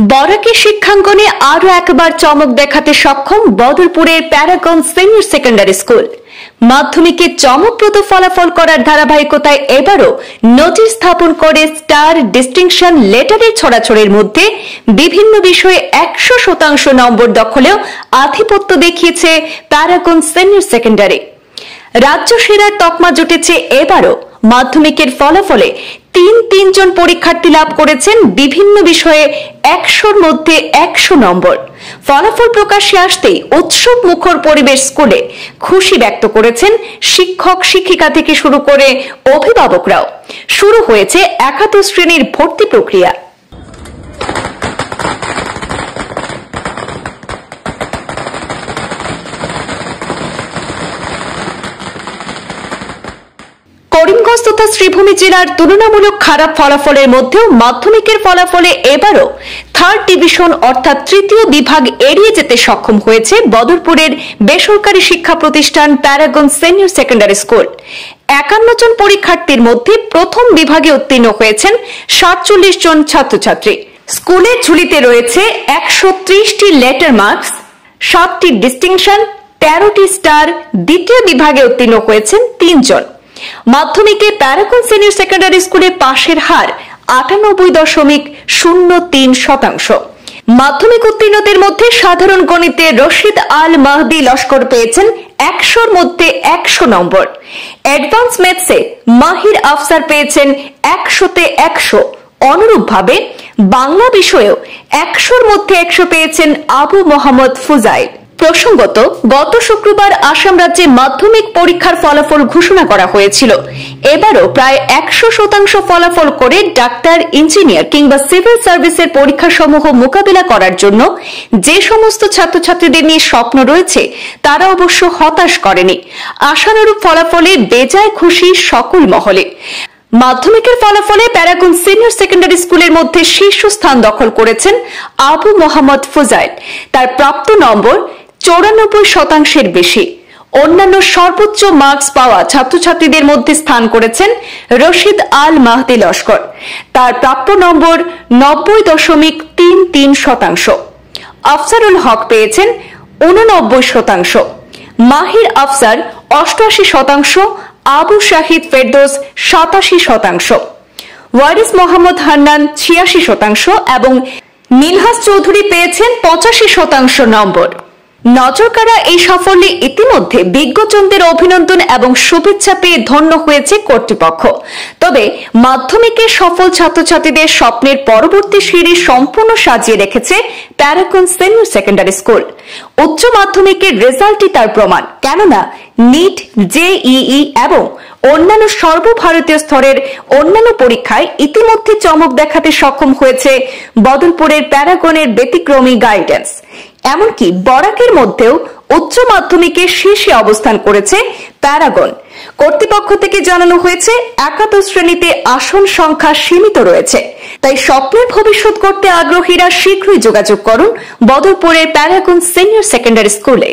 বরাকের শিক্ষাঙ্গনে আরো একবার চমক দেখাতে সক্ষম বদরপুরের প্যারাগন সিনিয়র সেকেন্ডারি স্কুল। মাধ্যমিকে চমকপ্রদ ফলাফল করার ধারাবাহিকতায় এবারও নজির স্থাপন করে স্টার, ডিস্টিংশন, লেটারের ছড়াছড়ির মধ্যে বিভিন্ন বিষয়ে 100% নম্বর দখলেও আধিপত্য দেখিয়েছে প্যারাগন সিনিয়র সেকেন্ডারি। রাজ্য সেরার তকমা জুটেছে এবারও। মাধ্যমিকের ফলাফলে তিন জন পরীক্ষার্থী লাভ করেছেন বিভিন্ন বিষয়ে 100-র মধ্যে 100 নম্বর। ফলাফল প্রকাশ্যে আসতেই উৎসব মুখর পরিবেশ স্কুলে খুশি ব্যক্ত করেছেন শিক্ষক, শিক্ষিকা থেকে শুরু করে অভিভাবকরাও। শুরু হয়েছে একাদশ শ্রেণীর ভর্তি প্রক্রিয়া। করিমগঞ্জ তথা শ্রীভূমি জেলার তুলনামূলক খারাপ ফলাফলের মধ্যেও মাধ্যমিকের ফলাফলে এবারও থার্ড ডিভিশন অর্থাৎ তৃতীয় বিভাগ এড়িয়ে যেতে সক্ষম হয়েছে বদরপুরের বেসরকারি শিক্ষা প্রতিষ্ঠান প্যারাগন সিনিয়র সেকেন্ডারি স্কুল। 51 জন পরীক্ষার্থীর মধ্যে প্রথম বিভাগে উত্তীর্ণ হয়েছেন 47 জন ছাত্রছাত্রী। স্কুলের ঝুলিতে রয়েছে 130টি লেটার মার্কস, 7টি ডিস্টিংশন, 13টি স্টার। দ্বিতীয় বিভাগে উত্তীর্ণ হয়েছেন 3 জন। মাধ্যমিকে প্যারাগন সিনিয়র সেকেন্ডারি স্কুলে পাশের হার 98.03%। মাধ্যমিক উত্তীর্ণদের মধ্যে সাধারণ গণিতে রশিদ আল মাহদি লস্কর পেয়েছেন 100-র মধ্যে 100 নম্বর। অ্যাডভান্স ম্যাথসে মাহির আফসার পেয়েছেন 100-তে 100। অনুরূপভাবে বাংলা বিষয়েও 100-র মধ্যে 100 পেয়েছেন আবু মোহাম্মদ ফুজাইল। প্রসঙ্গত, গত শুক্রবার আসাম রাজ্যে মাধ্যমিক পরীক্ষার ফলাফল ঘোষণা করা হয়েছিল। এবারও প্রায় 100% ফলাফল করে ডাক্তার, ইঞ্জিনিয়ার কিংবা সিভিল সার্ভিসের পরীক্ষাসমূহ মোকাবিলা করার জন্য যে সমস্ত ছাত্রছাত্রীদের নিয়ে স্বপ্ন রয়েছে তারা অবশ্য হতাশ করেনি। আশানুরূপ ফলাফলে বেজায় খুশি সকল মহলে। মাধ্যমিকের ফলাফলে প্যারাগন সিনিয়র সেকেন্ডারি স্কুলের মধ্যে শীর্ষস্থান দখল করেছেন আবু মোহাম্মদ ফুজাইল। তার প্রাপ্ত নম্বর 94%-এর বেশি। অন্যান্য সর্বোচ্চ মার্কস পাওয়া ছাত্রছাত্রীদের মধ্যে স্থান করেছেন রশিদ আল মাহদি লস্কর। তার প্রাপ্য নম্বর 90.33%। আফসারুল হক পেয়েছেন 89%। মাহির আফসার 88%। আবু শাহিদ ফেরদৌস 87%। ওয়ারিস মোহাম্মদ হান্নান 86% এবং মিলহাস চৌধুরী পেয়েছেন 85% নম্বর। নজরকাড়া এই সাফল্যে ইতিমধ্যে বিজ্ঞজনদের অভিনন্দন এবং শুভেচ্ছা পেয়ে ধন্য হয়েছে কর্তৃপক্ষ। তবে মাধ্যমিকের সফল ছাত্রছাত্রীদের স্বপ্নের পরবর্তী সিঁড়ি সম্পূর্ণ সাজিয়ে রেখেছে প্যারাগন সিনিয়র সেকেন্ডারি স্কুল। উচ্চ মাধ্যমিকের রেজাল্টই তার প্রমাণ। কেননা নিট, জেইই এবং অন্যান্য সর্বভারতীয় স্তরের অন্যান্য পরীক্ষায় ইতিমধ্যে চমক দেখাতে সক্ষম হয়েছে বদরপুরের প্যারাগনের ব্যতিক্রমী গাইডেন্স। এমনকি বরাকের মধ্যেও উচ্চ মাধ্যমিকে শীর্ষে অবস্থান করেছে প্যারাগন। কর্তৃপক্ষ থেকে জানানো হয়েছে একাদশ শ্রেণীতে আসন সংখ্যা সীমিত রয়েছে। তাই স্বপ্নের ভবিষ্যৎ করতে আগ্রহীরা শীঘ্রই যোগাযোগ করুন বদরপুরের প্যারাগন সিনিয়র সেকেন্ডারি স্কুলে।